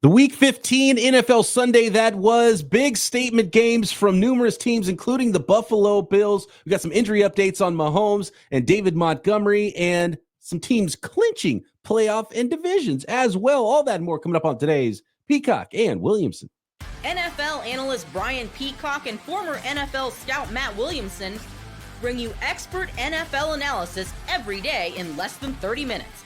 The Week 15 NFL Sunday, that was big statement games from numerous teams, including the Buffalo Bills. We got some injury updates on Mahomes and David Montgomery, and some teams clinching playoff and divisions as well. All that and more coming up on today's Peacock and Williamson. NFL analyst Brian Peacock and former NFL scout Matt Williamson bring you expert NFL analysis every day in less than 30 minutes.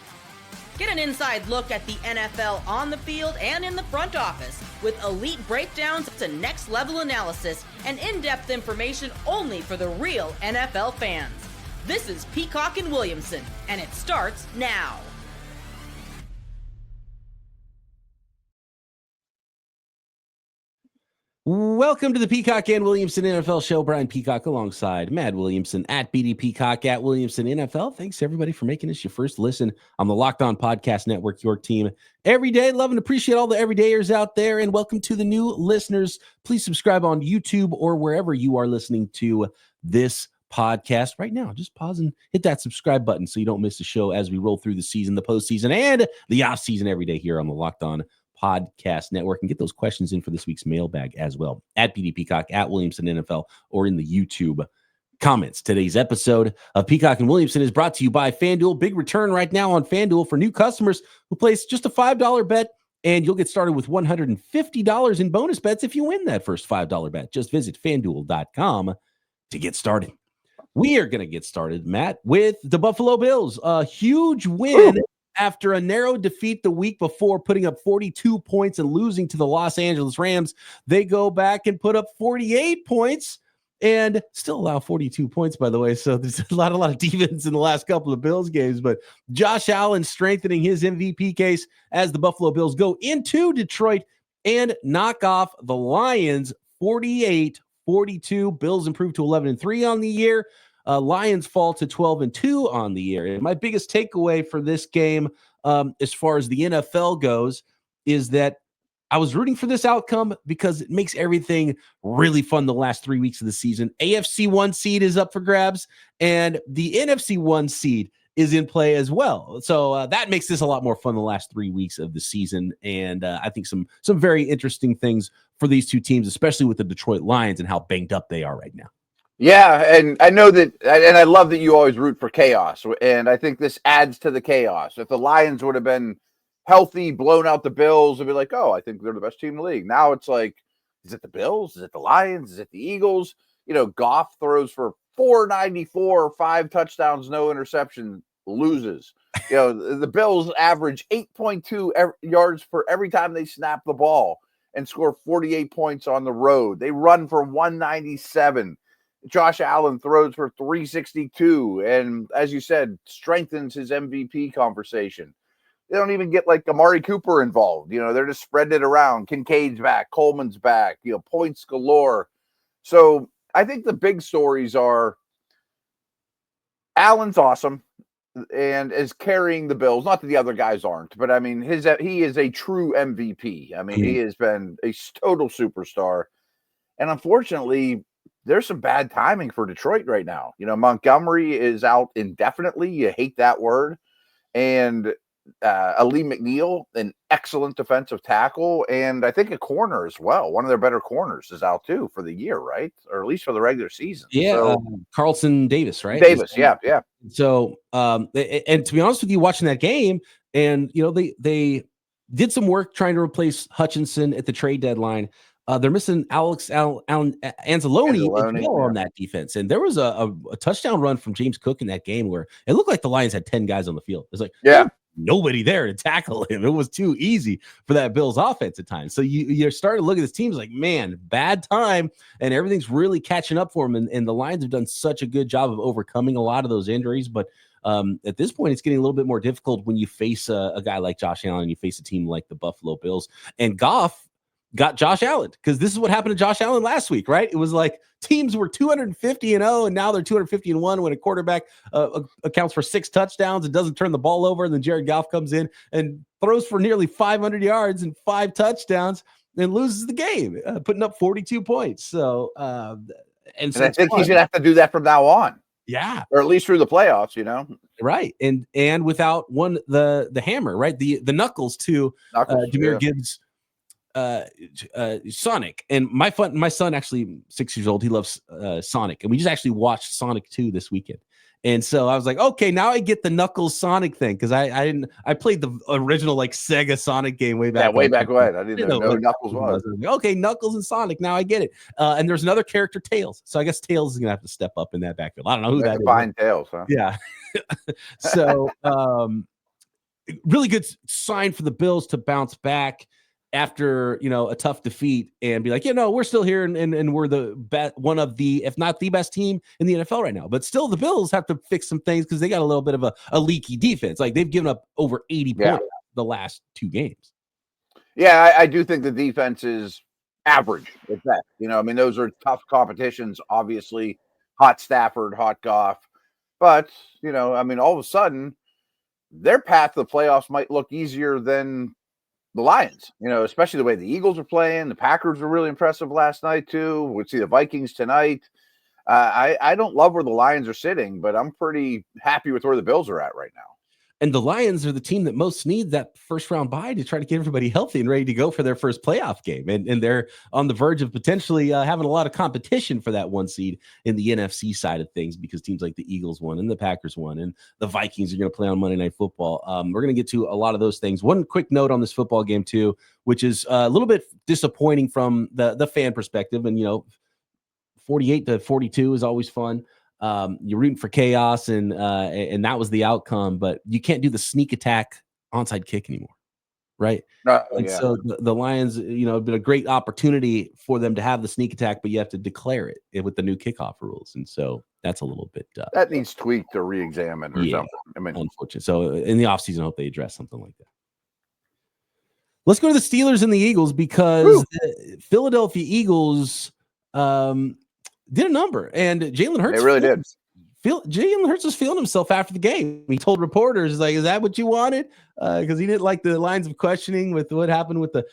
Get an inside look at the NFL on the field and in the front office with elite breakdowns to next-level analysis and in-depth information only for the real NFL fans. This is Peacock and Williamson, and it starts now. Welcome to the Peacock and Williamson NFL show. Brian Peacock alongside Matt Williamson at BD Peacock at Williamson NFL. Thanks everybody for making this your first listen on the Locked On Podcast Network, your team every day. Love and appreciate all the everydayers out there, and welcome to the new listeners. Please subscribe on YouTube or wherever you are listening to this podcast right now. Just pause and hit that subscribe button so you don't miss the show as we roll through the season, the postseason, and the off season every day here on the Locked On Podcast Network, and get those questions in for this week's mailbag as well at BD Peacock at Williamson NFL or in the YouTube comments. Today's episode of Peacock and Williamson is brought to you by FanDuel. Big return right now on FanDuel for new customers who place just a $5 bet, and you'll get started with $150 in bonus bets if you win that first $5 bet. Just visit FanDuel.com to get started. We are going to get started, Matt, with the Buffalo Bills. A huge win after a narrow defeat the week before, putting up 42 points and losing to the Los Angeles Rams. They go back and put up 48 points and still allow 42 points, by the way. So there's a lot of defense in the last couple of Bills games. But Josh Allen strengthening his MVP case as the Buffalo Bills go into Detroit and knock off the Lions 48-42. Bills improve to 11-3 on the year. Lions fall to 12-2 on the year. And my biggest takeaway for this game, as far as the NFL goes, is that I was rooting for this outcome because it makes everything really fun the last 3 weeks of the season. AFC 1 seed is up for grabs, and the NFC 1 seed is in play as well. So that makes this a lot more fun the last 3 weeks of the season. And I think some very interesting things for these two teams, especially with the Detroit Lions and how banged up they are right now. Yeah, and I know that, and I love that you always root for chaos, and I think this adds to the chaos. If the Lions would have been healthy, blown out the Bills, it'd be like, oh, I think they're the best team in the league. Now it's like, is it the Bills? Is it the Lions? Is it the Eagles? You know, Goff throws for 494, 5 touchdowns, no interception, loses. You know, the Bills average 8.2 yards for every time they snap the ball and score 48 points on the road. They run for 197. Josh Allen throws for 362, and as you said, strengthens his MVP conversation. They don't even get like Amari Cooper involved. You know, they're just spreading it around. Kincaid's back, Coleman's back, you know, points galore. So I think the big stories are Allen's awesome and is carrying the Bills. Not that the other guys aren't, but I mean, he is a true MVP. I mean, he has been a total superstar. And unfortunately, there's some bad timing for Detroit right now. You know, Montgomery is out indefinitely. You hate that word. And Ali McNeil, an excellent defensive tackle, and I think a corner as well. One of their better corners is out too for the year, right? Or at least for the regular season. Yeah, so, Carlton Davis, right? Davis, yeah. So, and to be honest with you, watching that game, and you know, they did some work trying to replace Hutchinson at the trade deadline. They're missing Alex Anzalone on that defense. And there was a touchdown run from James Cook in that game where it looked like the Lions had 10 guys on the field. It's like, nobody there to tackle him. It was too easy for that Bills offense at times. So you're starting to look at this team like, man, bad time. And everything's really catching up for them. And the Lions have done such a good job of overcoming a lot of those injuries. But at this point, it's getting a little bit more difficult when you face a guy like Josh Allen and you face a team like the Buffalo Bills. And Goff got Josh Allen, because this is what happened to Josh Allen last week, right? It was like teams were 250-0, and now they're 251 when a quarterback accounts for 6 touchdowns and doesn't turn the ball over. And then Jared Goff comes in and throws for nearly 500 yards and 5 touchdowns and loses the game, putting up 42 points. So, and I think he's going to have to do that from now on. Yeah. Or at least through the playoffs, you know? Right. And without the hammer, right? The knuckles to Jahmyr Gibbs Sonic, and my son actually 6 years old. He loves Sonic, and we just actually watched Sonic 2 this weekend. And so I was like, okay, now I get the Knuckles Sonic thing because I played the original like Sega Sonic game way back. Yeah, way back when. I didn't know what Knuckles was. Like, okay, Knuckles and Sonic. Now I get it. And there's another character, Tails. So I guess Tails is gonna have to step up in that backfield. I don't know who that is. Find Tails, huh? Yeah. So really good sign for the Bills to bounce back after a tough defeat and be like, we're still here and we're the one of the, if not the best team in the NFL right now. But still, the Bills have to fix some things because they got a little bit of a leaky defense. Like they've given up over 80 points the last 2 games. Yeah, I do think the defense is average at best. Those are tough competitions. Obviously, hot Stafford, hot Goff, but all of a sudden, their path to the playoffs might look easier than the Lions, especially the way the Eagles are playing. The Packers were really impressive last night too. We'll see the Vikings tonight. I don't love where the Lions are sitting, but I'm pretty happy with where the Bills are at right now. And the Lions are the team that most needs that first round bye to try to get everybody healthy and ready to go for their first playoff game. And they're on the verge of potentially having a lot of competition for that 1 seed in the NFC side of things because teams like the Eagles won and the Packers won and the Vikings are going to play on Monday Night Football. We're going to get to a lot of those things. One quick note on this football game too, which is a little bit disappointing from the fan perspective. And, 48-42 is always fun. You're rooting for chaos and that was the outcome, but you can't do the sneak attack onside kick anymore. Right. So the Lions, have been a great opportunity for them to have the sneak attack, but you have to declare it with the new kickoff rules. And so that's a little bit that needs tweaked or re-examined or something. Unfortunate. So in the offseason, I hope they address something like that. Let's go to the Steelers and the Eagles because the Philadelphia Eagles, did a number, and Jalen Hurts. They really did. Jalen Hurts was feeling himself after the game. He told reporters, like, "Is that what you wanted?" Because he didn't like the lines of questioning with what happened with the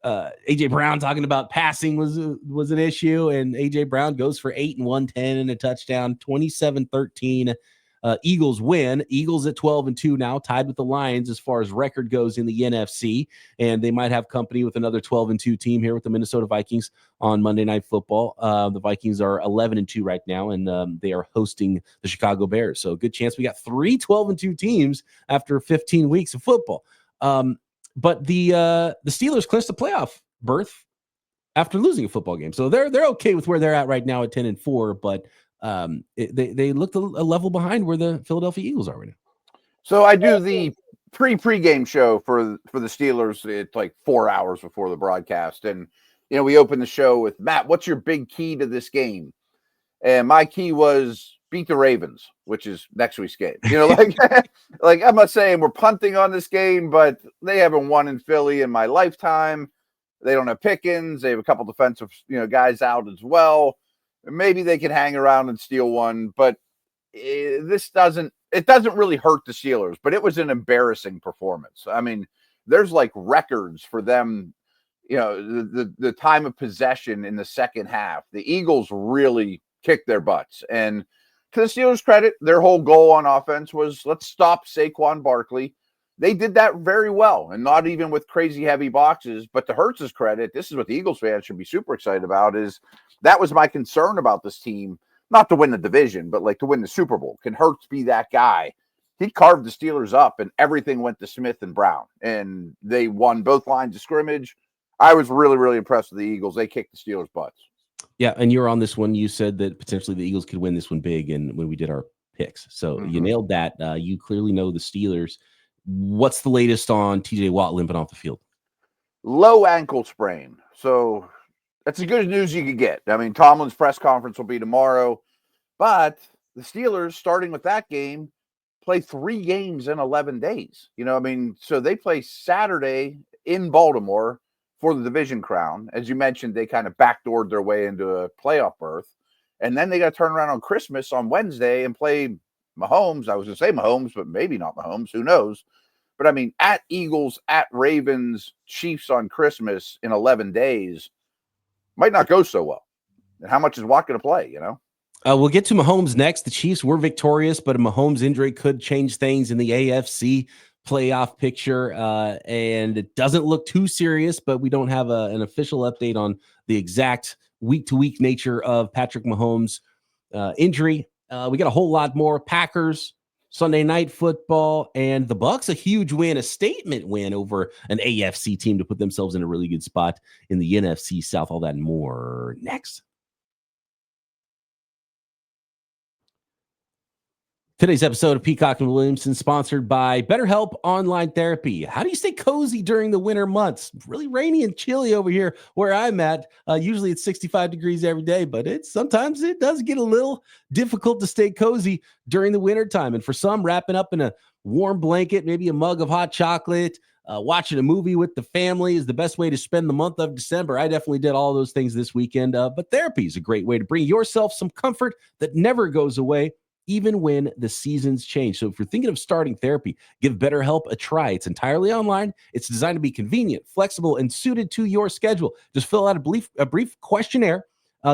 AJ Brown talking about passing was an issue, and AJ Brown goes for 8 and 110 and a touchdown, 27-13. Eagles win. Eagles at 12-2 now, tied with the Lions as far as record goes in the NFC, and they might have company with another 12-2 team here with the Minnesota Vikings on Monday Night Football. The Vikings are 11-2 right now, and they are hosting the Chicago Bears. So a good chance we got 3 12-2 teams after 15 weeks of football. But the Steelers clinched the playoff berth after losing a football game, so they're okay with where they're at right now at 10-4, but they looked a level behind where the Philadelphia Eagles are right now. So I do the pregame show for the Steelers. It's like 4 hours before the broadcast, and we open the show with Matt. What's your big key to this game? And my key was beat the Ravens, which is next week's game. Like I'm not saying we're punting on this game, but they haven't won in Philly in my lifetime. They don't have Pickens. They have a couple defensive guys out as well. Maybe they can hang around and steal one, but it doesn't really hurt the Steelers, but it was an embarrassing performance. There's like records for them, the time of possession in the second half. The Eagles really kicked their butts. And to the Steelers' credit, their whole goal on offense was let's stop Saquon Barkley. They did that very well, and not even with crazy heavy boxes. But to Hurts' credit, this is what the Eagles fans should be super excited about, is that was my concern about this team, not to win the division, but like to win the Super Bowl. Can Hurts be that guy? He carved the Steelers up, and everything went to Smith and Brown, and they won both lines of scrimmage. I was really, really impressed with the Eagles. They kicked the Steelers' butts. Yeah, and you're on this one. You said that potentially the Eagles could win this one big, and when we did our picks. So you nailed that. You clearly know the Steelers. What's the latest on TJ Watt limping off the field? Low ankle sprain. So that's the good news you could get. Tomlin's press conference will be tomorrow, but the Steelers, starting with that game, play 3 games in 11 days. So they play Saturday in Baltimore for the division crown. As you mentioned, they kind of backdoored their way into a playoff berth. And then they got to turn around on Christmas on Wednesday and play Mahomes. I was going to say Mahomes, but maybe not Mahomes. Who knows? But at Eagles, at Ravens, Chiefs on Christmas in 11 days might not go so well. And how much is Watt going to play, We'll get to Mahomes next. The Chiefs were victorious, but a Mahomes injury could change things in the AFC. playoff picture, and it doesn't look too serious, but we don't have an official update on the exact week-to-week nature of Patrick Mahomes' injury. We got a whole lot more. Packers, Sunday Night Football, and the Bucs, a huge win, a statement win over an AFC team to put themselves in a really good spot in the NFC South. All that and more next. Today's episode of Peacock and Williamson sponsored by BetterHelp Online Therapy. How do you stay cozy during the winter months? Really rainy and chilly over here where I'm at. Usually it's 65 degrees every day, but sometimes it does get a little difficult to stay cozy during the winter time. And for some, wrapping up in a warm blanket, maybe a mug of hot chocolate, watching a movie with the family is the best way to spend the month of December. I definitely did all those things this weekend, but therapy is a great way to bring yourself some comfort that never goes away, even when the seasons change. So if you're thinking of starting therapy, give BetterHelp a try. It's entirely online. It's designed to be convenient, flexible, and suited to your schedule. Just fill out a brief questionnaire,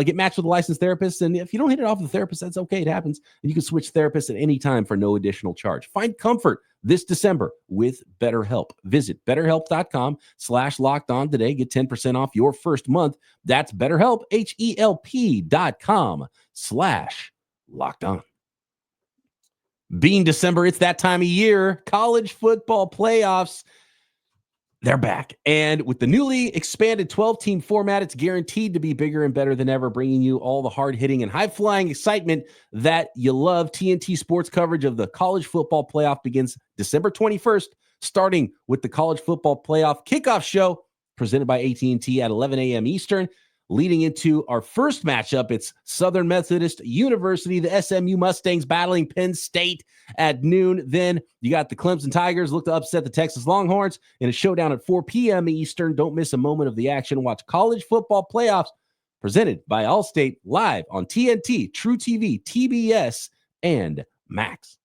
get matched with a licensed therapist, and if you don't hit it off with the therapist, that's okay. It happens. And you can switch therapists at any time for no additional charge. Find comfort this December with BetterHelp. Visit BetterHelp.com/lockedon today. Get 10% off your first month. That's BetterHelp, HELP.com/lockedon. Being December, it's that time of year. College football playoffs, they're back. And with the newly expanded 12-team format, it's guaranteed to be bigger and better than ever, bringing you all the hard-hitting and high-flying excitement that you love. TNT Sports coverage of the college football playoff begins December 21st, starting with the college football playoff kickoff show presented by AT&T at 11 a.m. Eastern. Leading into our first matchup, it's Southern Methodist University, the SMU Mustangs battling Penn State at noon. Then you got the Clemson Tigers look to upset the Texas Longhorns in a showdown at 4 p.m. Eastern. Don't miss a moment of the action. Watch college football playoffs presented by Allstate live on TNT, True TV, TBS, and Max.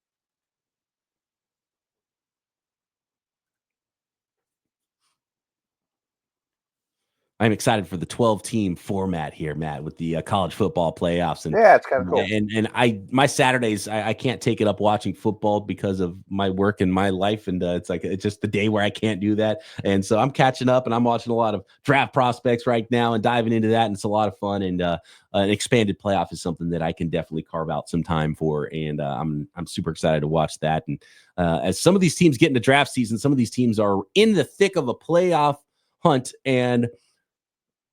I'm excited for the 12-team format here, Matt, with the college football playoffs. And yeah, it's kind of cool. And my Saturdays, I can't take it up watching football because of my work and my life. And it's just the day where I can't do that. And so I'm catching up and I'm watching a lot of draft prospects right now and diving into that. And it's a lot of fun. And an expanded playoff is something that I can definitely carve out some time for. And I'm super excited to watch that. And as some of these teams get into draft season, some of these teams are in the thick of a playoff hunt. And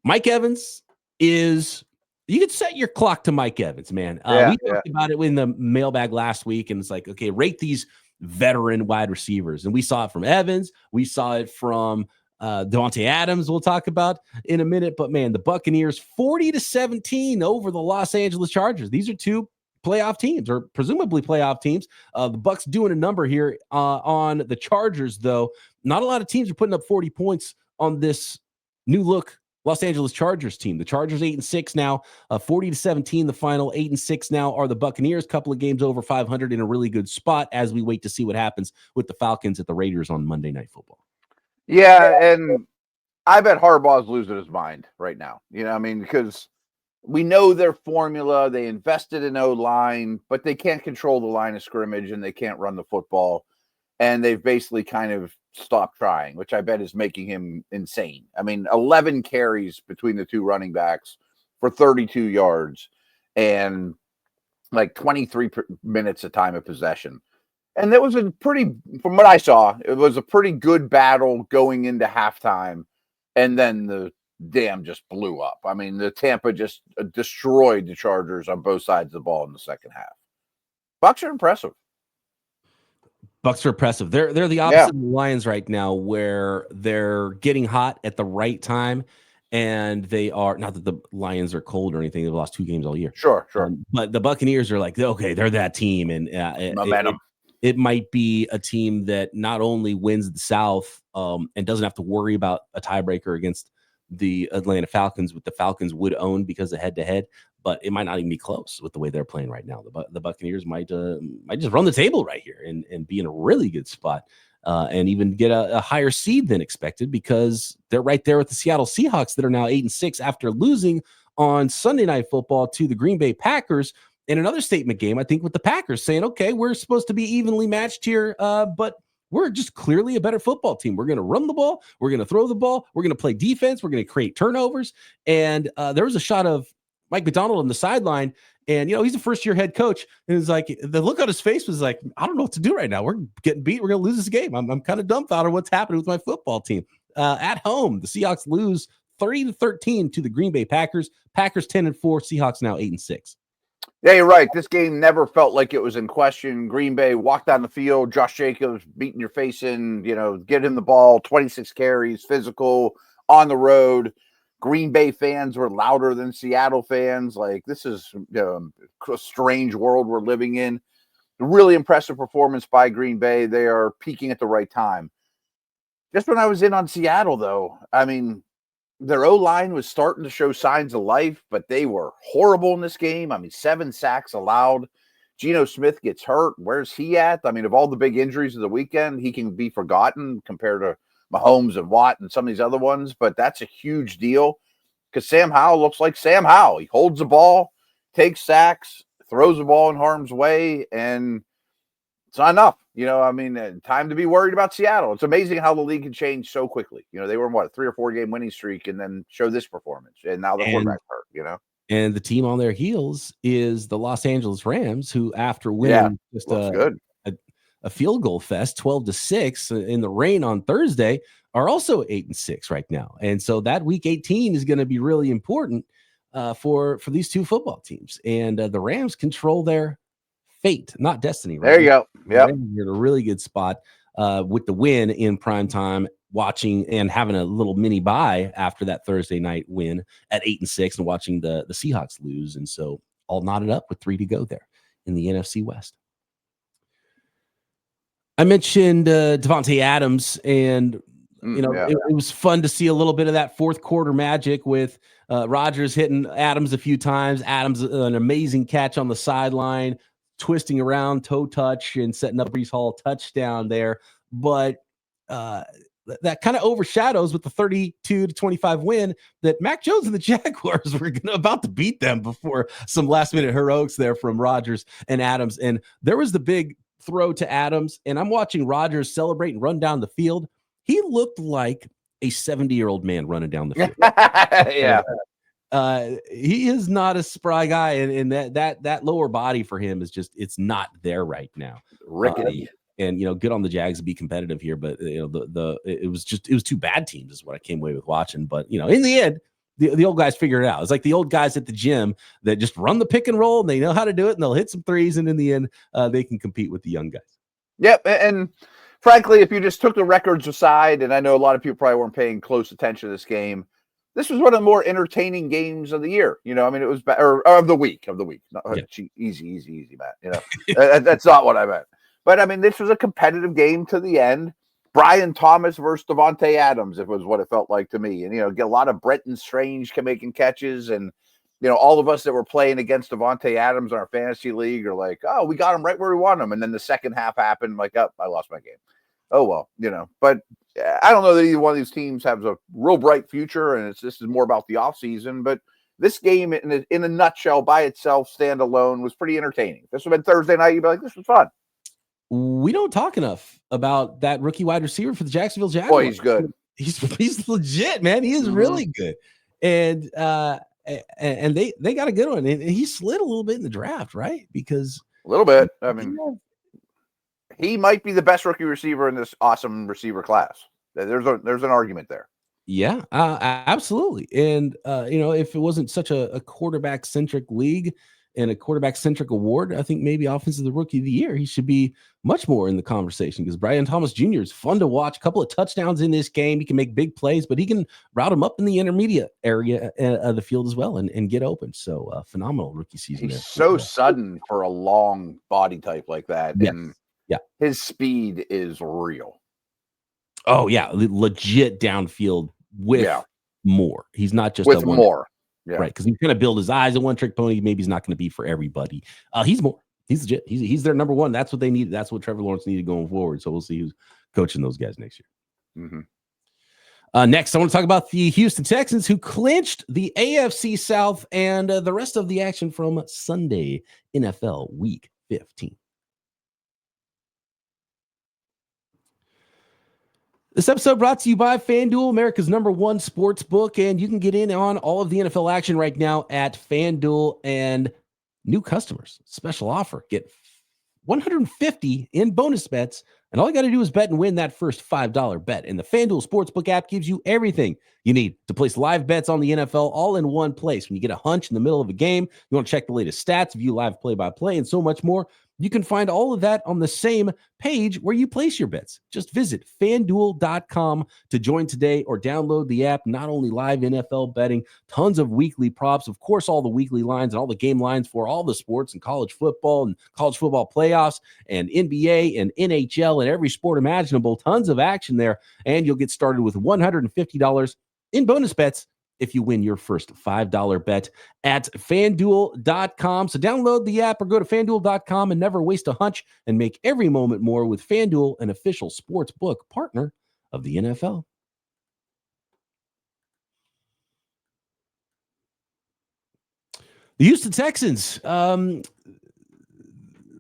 Mike Evans you could set your clock to Mike Evans, man. We talked about it in the mailbag last week, and it's like, okay, rate these veteran wide receivers. And we saw it from Evans. We saw it from Devontae Adams, we'll talk about in a minute. But, man, the Buccaneers 40-17 over the Los Angeles Chargers. These are two playoff teams, or presumably playoff teams. The Bucs doing a number here on the Chargers, though. Not a lot of teams are putting up 40 points on this new look Los Angeles Chargers team. The Chargers 8-6 now, 40-17 the final. 8-6 now are the Buccaneers. Couple of games over 500 in a really good spot as we wait to see what happens with the Falcons at the Raiders on Monday Night Football. Yeah, and I bet Harbaugh's losing his mind right now. You know, I mean, because we know their formula. They invested in O-line, but they can't control the line of scrimmage and they can't run the football. And they've basically kind of stopped trying, which I bet is making him insane. I mean, 11 carries between the two running backs for 32 yards and like 23 minutes of time of possession. And that was from what I saw, it was a pretty good battle going into halftime. And then the dam just blew up. I mean, the Tampa just destroyed the Chargers on both sides of the ball in the second half. Bucs are impressive. Bucs are impressive. They're the opposite of the Lions right now, where they're getting hot at the right time, and they are not that the Lions are cold or anything. They've lost 2 games all year. Sure. But the Buccaneers are like, okay, they're that team, and momentum. It might be a team that not only wins the South and doesn't have to worry about a tiebreaker against the Atlanta Falcons, with the Falcons would own because of head-to-head, but it might not even be close with the way they're playing right now. The Buccaneers might just run the table right here and be in a really good spot and even get a higher seed than expected, because they're right there with the Seattle Seahawks that are now 8-6 after losing on Sunday Night Football to the Green Bay Packers in another statement game, I think, with the Packers saying, okay, we're supposed to be evenly matched here, but we're just clearly a better football team. We're going to run the ball. We're going to throw the ball. We're going to play defense. We're going to create turnovers. And there was a shot of Mike McDonald on the sideline. And, he's a first-year head coach. And it's like the look on his face was like, I don't know what to do right now. We're getting beat. We're going to lose this game. I'm kind of dumbfounded what's happening with my football team. At home, the Seahawks lose 30-13 to the Green Bay Packers. Packers 10-4. Seahawks now 8-6. Yeah, you're right. This game never felt like it was in question. Green Bay walked down the field. Josh Jacobs beating your face in, get him the ball, 26 carries, physical, on the road. Green Bay fans were louder than Seattle fans. Like, this is a strange world we're living in. A really impressive performance by Green Bay. They are peaking at the right time. Just when I was in on Seattle, though, I mean, their O-line was starting to show signs of life, but they were horrible in this game. I mean, 7 sacks allowed. Geno Smith gets hurt. Where's he at? I mean, of all the big injuries of the weekend, he can be forgotten compared to Mahomes and Watt and some of these other ones, but that's a huge deal because Sam Howell looks like Sam Howell. He holds the ball, takes sacks, throws the ball in harm's way, and it's not enough. Time to be worried about Seattle. It's amazing how the league can change so quickly. They were a 3 or 4 game winning streak and then show this performance, and now the quarterback's hurt, And the team on their heels is the Los Angeles Rams, who after winning a field goal fest 12-6 in the rain on Thursday are also 8-6 right now. And so that week 18 is going to be really important for these two football teams. And the Rams control their fate, not destiny. Right? There you go. Yeah, you're in a really good spot with the win in prime time, watching and having a little mini bye after that Thursday night win at 8-6 and watching the Seahawks lose. And so all knotted up with 3 to go there in the NFC West. I mentioned Davante Adams, and it was fun to see a little bit of that fourth quarter magic with Rodgers hitting Adams a few times. Adams, an amazing catch on the sideline, twisting around, toe touch, and setting up Breece Hall touchdown there. But that kind of overshadows with the 32-25 win that Mac Jones and the Jaguars were about to beat them before some last-minute heroics there from Rodgers and Adams. And there was the big throw to Adams, and I'm watching Rodgers celebrate and run down the field. He looked like a 70-year-old man running down the field. Yeah. He is not a spry guy, and that lower body for him is just, it's not there right now. Rickety. And good on the Jags to be competitive here, but it was two bad teams is what I came away with watching. But in the end, the old guys figured it out. It's like the old guys at the gym that just run the pick and roll, and they know how to do it, and they'll hit some threes, and in the end, they can compete with the young guys. Yep, and frankly, if you just took the records aside, and I know a lot of people probably weren't paying close attention to this game, this was one of the more entertaining games of the year. It was or of the week. Not, yeah. Easy, Matt. That's not what I meant. But I mean, this was a competitive game to the end. Brian Thomas versus Davante Adams, it was what it felt like to me. And, get a lot of Brenton Strange making catches. And, all of us that were playing against Davante Adams in our fantasy league are like, oh, we got him right where we want him. And then the second half happened, like, oh, I lost my game. Oh, well, But I don't know that either one of these teams has a real bright future. And this is more about the offseason. But this game, in a nutshell, by itself, standalone, was pretty entertaining. If this would have been Thursday night, you'd be like, this was fun. We don't talk enough about that rookie wide receiver for the Jacksonville Jaguars. Boy, he's good. He's legit, man. He is really good. And they got a good one. And he slid a little bit in the draft, right? Because a little bit. I mean, he might be the best rookie receiver in this awesome receiver class. There's an argument there. Yeah, absolutely. And if it wasn't such a quarterback centric league and a quarterback centric award, I think maybe offensive rookie of the year, he should be much more in the conversation because Brian Thomas Jr. is fun to watch. A couple of touchdowns in this game. He can make big plays, but he can route them up in the intermediate area of the field as well and get open. So phenomenal rookie season. He's so sudden for a long body type like that. Yes. And his speed is real. Oh yeah. Legit downfield with more. He's not just with more. Yeah. Right, because he's going to build his eyes a one-trick pony. Maybe he's not going to be for everybody. He's more. He's legit. He's their number one. That's what they needed. That's what Trevor Lawrence needed going forward. So we'll see who's coaching those guys next year. Mm-hmm. Next, I want to talk about the Houston Texans, who clinched the AFC South and the rest of the action from Sunday, NFL Week 15. This episode brought to you by FanDuel, America's #1 sports book, and you can get in on all of the NFL action right now at FanDuel. And new customers, special offer, get $150 in bonus bets, and all you got to do is bet and win that first $5 bet. And the FanDuel Sportsbook app gives you everything you need to place live bets on the NFL all in one place. When you get a hunch in the middle of a game, you want to check the latest stats, view live play-by-play, and so much more. You can find all of that on the same page where you place your bets. Just visit FanDuel.com to join today or download the app. Not only live NFL betting, tons of weekly props, of course, all the weekly lines and all the game lines for all the sports and college football playoffs and NBA and NHL and every sport imaginable. Tons of action there. And you'll get started with $150 in bonus bets if you win your first $5 bet at FanDuel.com. So download the app or go to FanDuel.com and never waste a hunch and make every moment more with FanDuel, an official sports book partner of the NFL. The Houston Texans,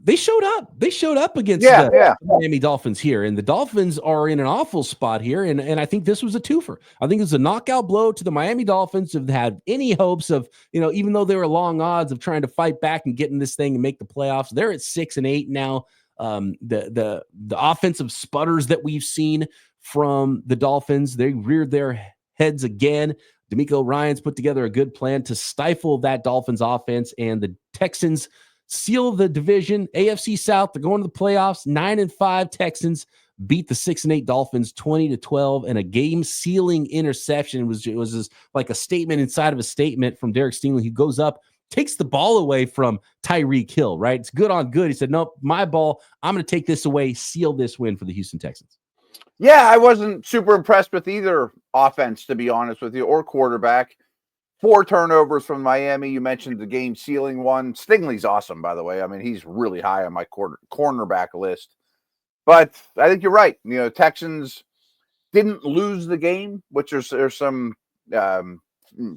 they showed up. They showed up against the Miami Dolphins here, and the Dolphins are in an awful spot here, and I think this was a twofer. I think it was a knockout blow to the Miami Dolphins who've had any hopes of, even though they were long odds of trying to fight back and get in this thing and make the playoffs. They're at 6-8 now. The offensive sputters that we've seen from the Dolphins, they reared their heads again. DeMeco Ryans put together a good plan to stifle that Dolphins offense, and the Texans seal the division. AFC South, they're going to the playoffs. 9-5 Texans beat the 6-8 Dolphins 20-12, and a game-sealing interception. It was just like a statement inside of a statement from Derek Stingley, who goes up, takes the ball away from Tyreek Hill, right? It's good on good. He said, nope, my ball. I'm going to take this away, seal this win for the Houston Texans. Yeah, I wasn't super impressed with either offense, to be honest with you, or quarterback. 4 turnovers from Miami. You mentioned the game-sealing one. Stingley's awesome, by the way. I mean, he's really high on my cornerback list. But I think you're right. Texans didn't lose the game, which there's some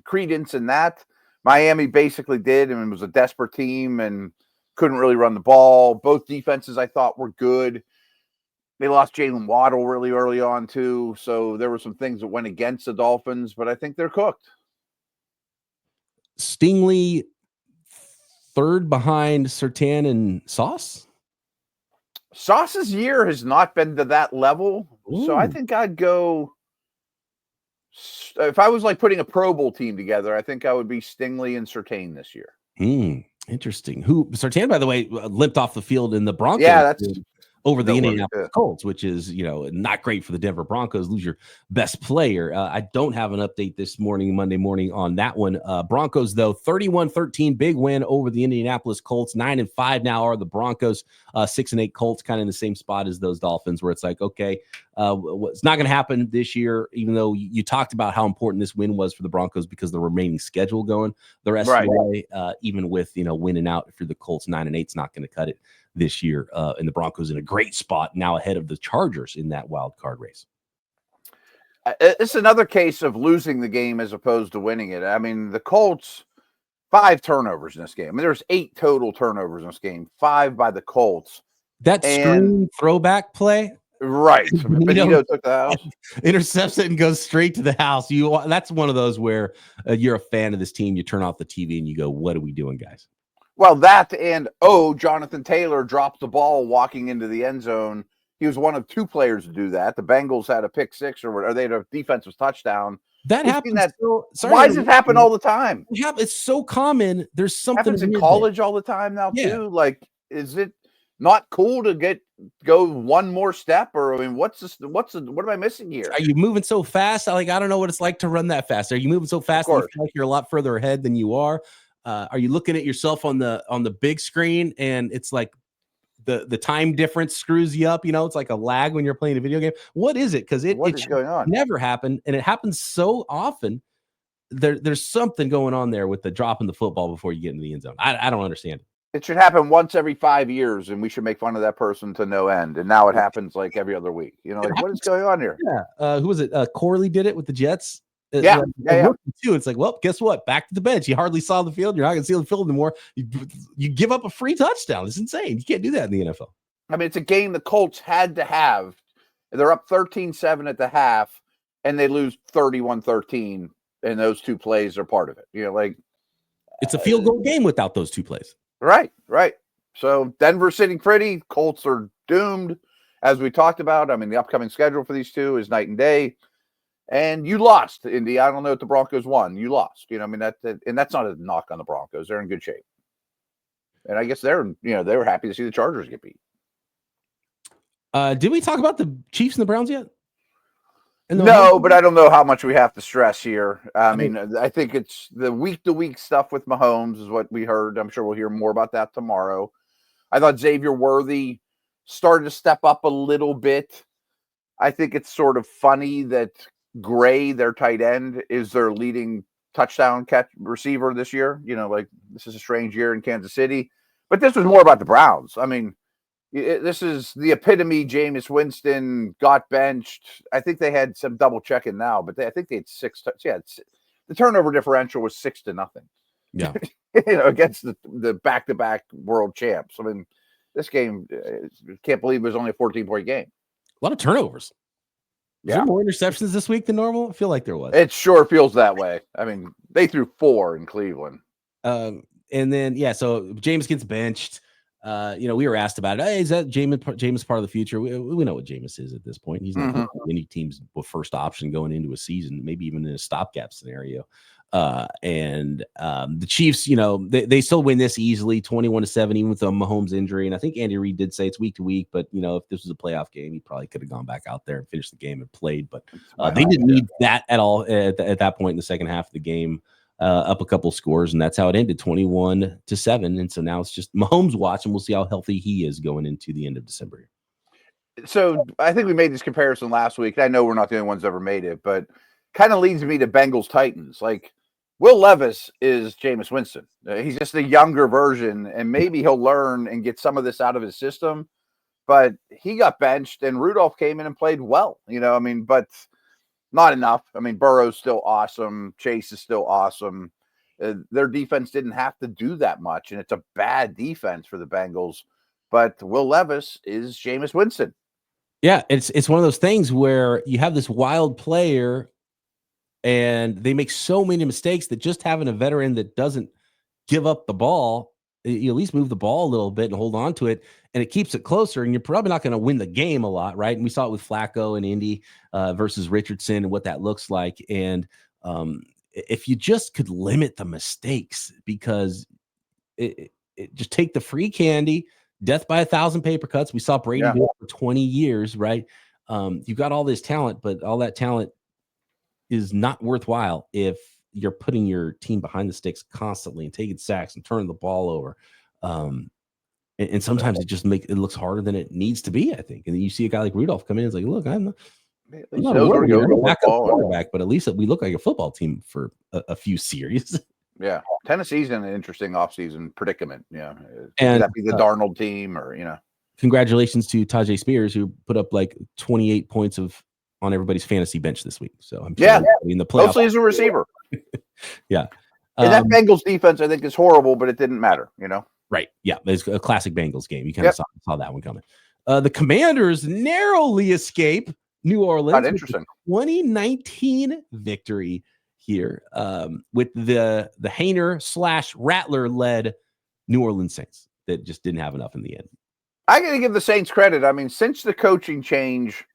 credence in that. Miami basically did, and it was a desperate team and couldn't really run the ball. Both defenses, I thought, were good. They lost Jalen Waddle really early on, too. So there were some things that went against the Dolphins, but I think they're cooked. Stingley third behind Surtain and Sauce? Sauce's year has not been to that level. Ooh. So I think I'd go, if I was like putting a Pro Bowl team together, I think I would be Stingley and Surtain this year. Interesting. Surtain, by the way, limped off the field in the Broncos. Yeah, that's over the Indianapolis Colts, which is, not great for the Denver Broncos. Lose your best player. I don't have an update this morning, Monday morning, on that one. Broncos, though, 31-13, big win over the Indianapolis Colts. 9-5 now are the Broncos. 6-8 Colts, kind of in the same spot as those Dolphins, where it's like, okay, it's not going to happen this year, even though you talked about how important this win was for the Broncos because of the remaining schedule going the rest of the way. Even with, winning out for the Colts, 9-8 is not going to cut it this year, and the Broncos in a great spot now ahead of the Chargers in that wild card race. It's another case of losing the game as opposed to winning it. I mean, the Colts, 5 turnovers in this game. I mean, there's 8 total turnovers in this game, 5 by the Colts. That screen throwback play, right? Benito took the house, intercepts it, and goes straight to the house. That's one of those where you're a fan of this team. You turn off the TV and you go, "What are we doing, guys?" Well, that and Jonathan Taylor dropped the ball walking into the end zone. He was one of 2 players to do that. The Bengals had a pick 6 or they had a defensive touchdown. That happens. Why does it happen all the time? It's so common. There's something happens in college all the time now too. Like, is it not cool to go one more step? Or I mean, what am I missing here? Are you moving so fast? I don't know what it's like to run that fast. Are you moving so fast that you feel like you're a lot further ahead than you are? Are you looking at yourself on the big screen and it's like the time difference screws you up? It's like a lag when you're playing a video game. What is it? Because it going on? Never happened, and it happens so often. There's something going on there with the dropping the football before you get into the end zone. I don't understand it. It should happen once every 5 years, and we should make fun of that person to no end. And now it happens like every other week. What is going on here? Yeah. Who was it? Corley did it with the Jets. Yeah. Too. It's like, well, guess what? Back to the bench. You hardly saw the field. You're not going to see the field anymore. You give up a free touchdown. It's insane. You can't do that in the NFL. I mean, it's a game the Colts had to have. They're up 13-7 at the half, and they lose 31-13, and those two plays are part of it. Like it's a field goal game without those two plays. Right. So Denver's sitting pretty. Colts are doomed, as we talked about. I mean, the upcoming schedule for these two is night and day. And you lost, Indy. I don't know if the Broncos won. You lost. And that's not a knock on the Broncos. They're in good shape. And I guess they were happy to see the Chargers get beat. Did we talk about the Chiefs and the Browns yet? No, but I don't know how much we have to stress here. I mean, I think it's the week-to-week stuff with Mahomes is what we heard. I'm sure we'll hear more about that tomorrow. I thought Xavier Worthy started to step up a little bit. I think it's sort of funny that Gray, their tight end, is their leading touchdown catch receiver this year. Like this is a strange year in Kansas City. But this was more about the Browns. I mean, this is the epitome. Jameis Winston got benched. I think they had some double checking now, but I think they had 6. The turnover differential was 6-0. Yeah, against the back-to-back world champs. I mean, this game, can't believe it was only a 14-point game. A lot of turnovers. Was there more interceptions this week than normal? I feel like there was. It sure feels that way. I mean, they threw 4 in Cleveland. And then so James gets benched. We were asked about it. Hey, is that Jameis part of the future? We know what Jameis is at this point. He's not any team's first option going into a season, maybe even in a stopgap scenario. The Chiefs, they still win this easily, 21-7, even with the Mahomes injury. And I think Andy Reid did say it's week to week, but if this was a playoff game, he probably could have gone back out there and finished the game and played. But they didn't need that at all at that point in the second half of the game. Up a couple scores, and that's how it ended, 21-7. And so now it's just Mahomes watch, and we'll see how healthy he is going into the end of December. So I think we made this comparison last week. I know we're not the only ones that ever made it, but kind of leads me to Bengals Titans. Like Will Levis is Jameis Winston. He's just a younger version, and maybe he'll learn and get some of this out of his system. But he got benched, and Rudolph came in and played well. But not enough. I mean, Burrow's still awesome. Chase is still awesome. Their defense didn't have to do that much, and it's a bad defense for the Bengals. But Will Levis is Jameis Winston. Yeah, it's one of those things where you have this wild player, and they make so many mistakes that just having a veteran that doesn't give up the ball, you at least move the ball a little bit and hold on to it, and it keeps it closer, and you're probably not going to win the game a lot, right? And we saw it with Flacco and Indy versus Richardson and what that looks like. And if you just could limit the mistakes, because it just take the free candy, death by 1,000 paper cuts. We saw Brady do it for 20 years, right? You've got all this talent, but all that talent is not worthwhile if you're putting your team behind the sticks constantly and taking sacks and turning the ball over. And sometimes it looks harder than it needs to be, I think. And then you see a guy like Rudolph come in, it's like, look, I'm not a backup quarterback, but at least we look like a football team for a few series. Yeah. Tennessee's in an interesting offseason predicament. Yeah. And that be the Darnold team or, Congratulations to Tajay Spears, who put up like 28 points on everybody's fantasy bench this week. So I'm sure in the playoffs. Mostly as a receiver. Yeah. And that Bengals defense, I think, is horrible, but it didn't matter, Right. Yeah. It's a classic Bengals game. You kind of saw that one coming. The Commanders narrowly escape New Orleans. Not interesting. 2019 victory here with the Hainer / Rattler led New Orleans Saints that just didn't have enough in the end. I got to give the Saints credit. I mean, since the coaching change,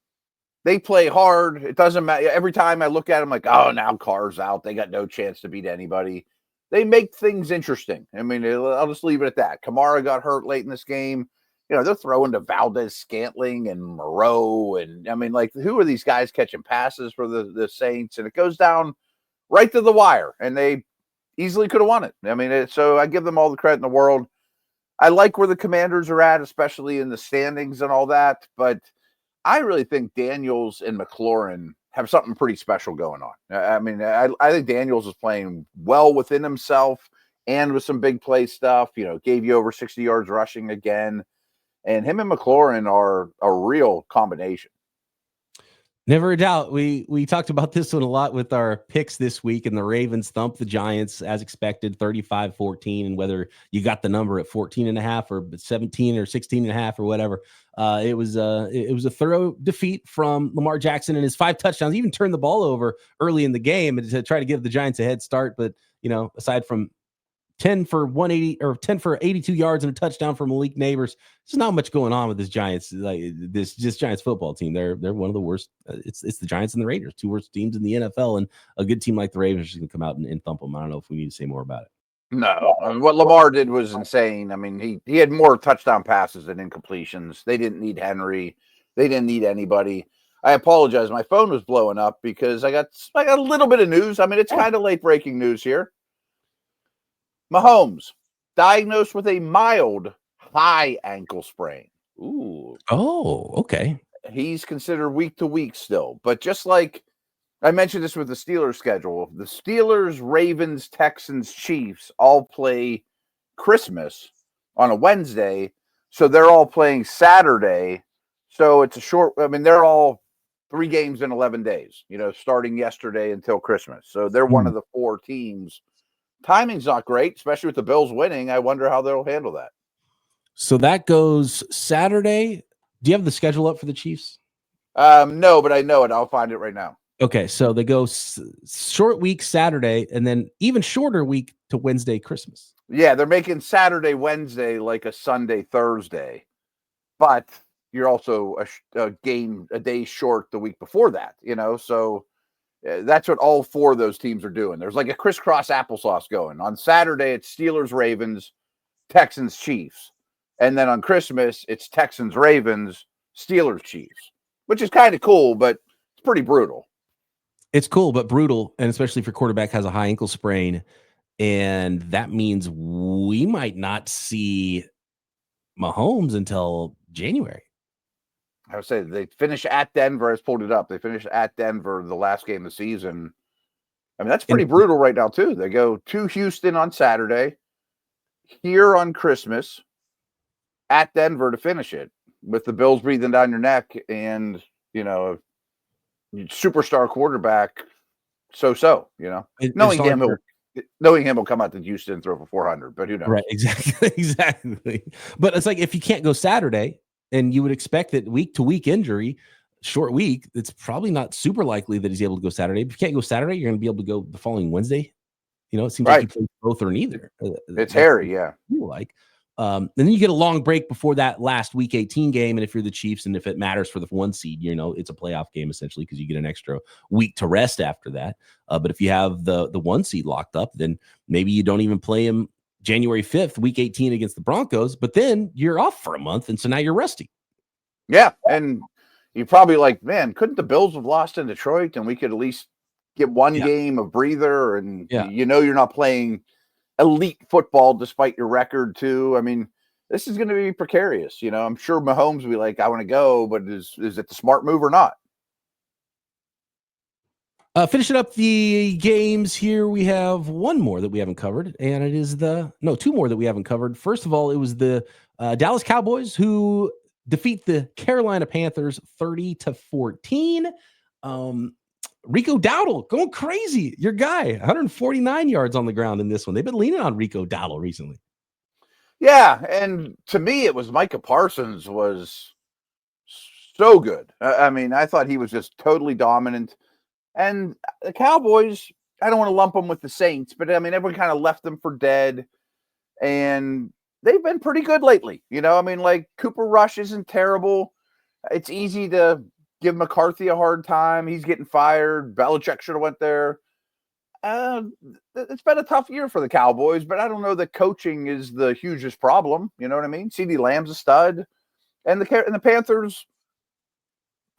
they play hard. It doesn't matter. Every time I look at them, like, oh, now Carr's out. They got no chance to beat anybody. They make things interesting. I mean, I'll just leave it at that. Kamara got hurt late in this game. They're throwing to Valdez Scantling and Moreau. And, I mean, like, who are these guys catching passes for the Saints? And it goes down right to the wire. And they easily could have won it. I mean, so I give them all the credit in the world. I like where the Commanders are at, especially in the standings and all that. But I really think Daniels and McLaurin have something pretty special going on. I mean, I think Daniels is playing well within himself and with some big play stuff, gave you over 60 yards rushing again. And him and McLaurin are a real combination. Never a doubt. We talked about this one a lot with our picks this week, and the Ravens thumped the Giants as expected, 35-14, and whether you got the number at 14.5 or 17 or 16.5 or whatever, it was a thorough defeat from Lamar Jackson and his 5 touchdowns. He even turned the ball over early in the game to try to give the Giants a head start, but aside from 10 for 180 or 10 for 82 yards and a touchdown for Malik Neighbors, there's not much going on with this Giants, this Giants football team. They're one of the worst. It's the Giants and the Raiders, 2 worst teams in the NFL, and a good team like the Ravens is going to come out and thump them. I don't know if we need to say more about it. No, I mean, what Lamar did was insane. I mean, he had more touchdown passes than incompletions. They didn't need Henry. They didn't need anybody. I apologize. My phone was blowing up because I got a little bit of news. I mean, it's kind of late breaking news here. Mahomes diagnosed with a mild high ankle sprain. Ooh. Oh, okay. He's considered week to week still. But just like I mentioned this with the Steelers schedule, the Steelers, Ravens, Texans, Chiefs all play Christmas on a Wednesday. So they're all playing Saturday. So it's a short, I mean, they're all 3 games in 11 days, starting yesterday until Christmas. So they're one of the 4 teams. Timing's not great, especially with the Bills winning. I wonder how they'll handle that. So that goes Saturday. Do you have the schedule up for the Chiefs? No, but I know it. I'll find it right now. Okay, so they go short week Saturday, and then even shorter week to Wednesday, Christmas. Yeah, they're making Saturday, Wednesday like a Sunday, Thursday, but you're also a day short the week before that. So. That's what all 4 of those teams are doing. There's like a crisscross applesauce going. On Saturday, it's Steelers, Ravens, Texans, Chiefs. And then on Christmas, it's Texans, Ravens, Steelers, Chiefs, which is kind of cool, but it's pretty brutal. It's cool, but brutal. And especially if your quarterback has a high ankle sprain. And that means we might not see Mahomes until January. I would say they finish at Denver. I just pulled it up. They finished at Denver the last game of the season. I mean, that's pretty brutal right now, too. They go to Houston on Saturday, here on Christmas, at Denver to finish it, with the Bills breathing down your neck and, superstar quarterback, knowing him will come out to Houston and throw for 400, but who knows? Right, exactly. But it's like if you can't go Saturday, and you would expect that week to week injury, short week, it's probably not super likely that he's able to go Saturday. If you can't go Saturday, you're going to be able to go the following Wednesday. It seems like you play both or neither. It's hairy, yeah. And then you get a long break before that last week 18 game. And if you're the Chiefs, and if it matters for the 1 seed, it's a playoff game essentially because you get an extra week to rest after that. But if you have the 1 seed locked up, then maybe you don't even play him January 5th, week 18 against the Broncos, but then you're off for a month. And so now you're resting. Yeah. And you're probably like, man, couldn't the Bills have lost in Detroit and we could at least get 1 game of breather? And you're not playing elite football despite your record too. I mean, this is going to be precarious. I'm sure Mahomes will be like, I want to go, but is it the smart move or not? Finishing up the games here, we have 1 more that we haven't covered, and it is 2 more that we haven't covered. First of all, it was the Dallas Cowboys who defeat the Carolina Panthers 30-14. Rico Dowdle going crazy. Your guy, 149 yards on the ground in this one. They've been leaning on Rico Dowdle recently. Yeah, and to me, it was Micah Parsons was so good. I mean, I thought he was just totally dominant. And the Cowboys, I don't want to lump them with the Saints, but I mean, everyone kind of left them for dead. And they've been pretty good lately. I mean, like Cooper Rush isn't terrible. It's easy to give McCarthy a hard time. He's getting fired. Belichick should have went there. It's been a tough year for the Cowboys, but I don't know that coaching is the hugest problem. You know what I mean? CeeDee Lamb's a stud. And the Panthers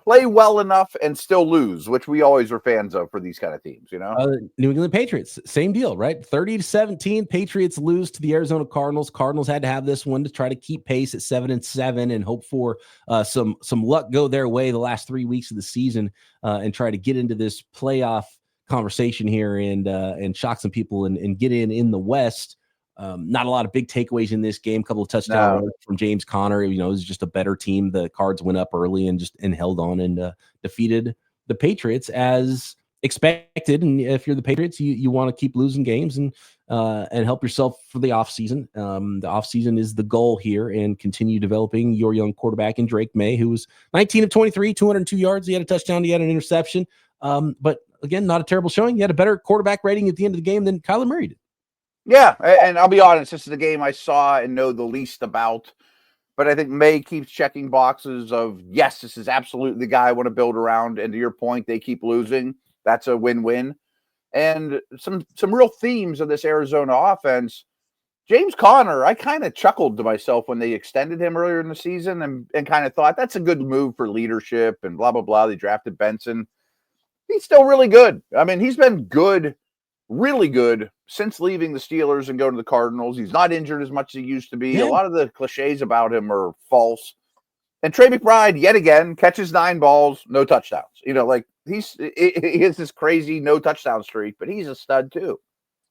play well enough and still lose, which we always are fans of for these kind of teams, New England Patriots, same deal, right? 30-17, Patriots lose to the Arizona Cardinals. Cardinals had to have this one to try to keep pace at 7-7 and hope for some luck go their way the last 3 weeks of the season and try to get into this playoff conversation here and shock some people and get in the West. Not a lot of big takeaways in this game. A couple of touchdowns from James Conner. It was just a better team. The Cards went up early and held on and defeated the Patriots as expected. And if you're the Patriots, you want to keep losing games and help yourself for the offseason. The offseason is the goal here, and continue developing your young quarterback in Drake May, who was 19 of 23, 202 yards. He had a touchdown. He had an interception. But again, not a terrible showing. He had a better quarterback rating at the end of the game than Kyler Murray did. Yeah, and I'll be honest, this is the game I saw and know the least about. But I think May keeps checking boxes of, yes, this is absolutely the guy I want to build around. And to your point, they keep losing. That's a win-win. And some real themes of this Arizona offense. James Conner, I kind of chuckled to myself when they extended him earlier in the season and kind of thought that's a good move for leadership and blah, blah, blah. They drafted Benson. He's still really good. I mean, he's been good, really good since leaving the Steelers and going to the Cardinals. He's not injured as much as he used to be. Yeah. A lot of the cliches about him are false. And Trey McBride, yet again, catches 9 balls, no touchdowns. You know, like he has this crazy no touchdown streak, but he's a stud too.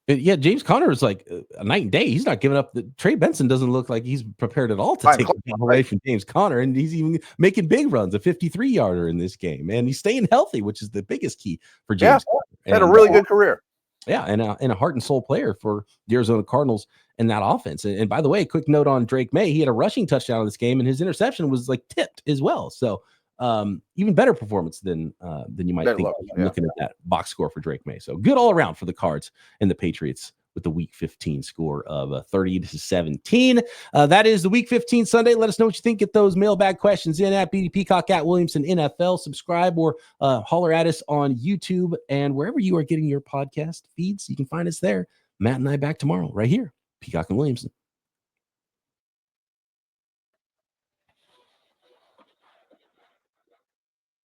Yeah, James Conner is like a night and day. He's not giving up. Trey Benson doesn't look like he's prepared at all to take the ball away from James Conner, and he's even making big runs, a 53-yarder in this game, and he's staying healthy, which is the biggest key for James. Yeah, had a really good career. Yeah, and a heart and soul player for the Arizona Cardinals in that offense. And by the way, quick note on Drake May, he had a rushing touchdown in this game, and his interception was like tipped as well. So even better performance than you might think looking at that box score for Drake May. So good all around for the Cards and the Patriots with the Week 15 score of 30-17. That is the Week 15 Sunday. Let us know what you think. Get those mailbag questions in at BD Peacock, at Williamson NFL. Subscribe or holler at us on YouTube and wherever you are getting your podcast feeds. You can find us there. Matt and I back tomorrow right here. Peacock and Williamson.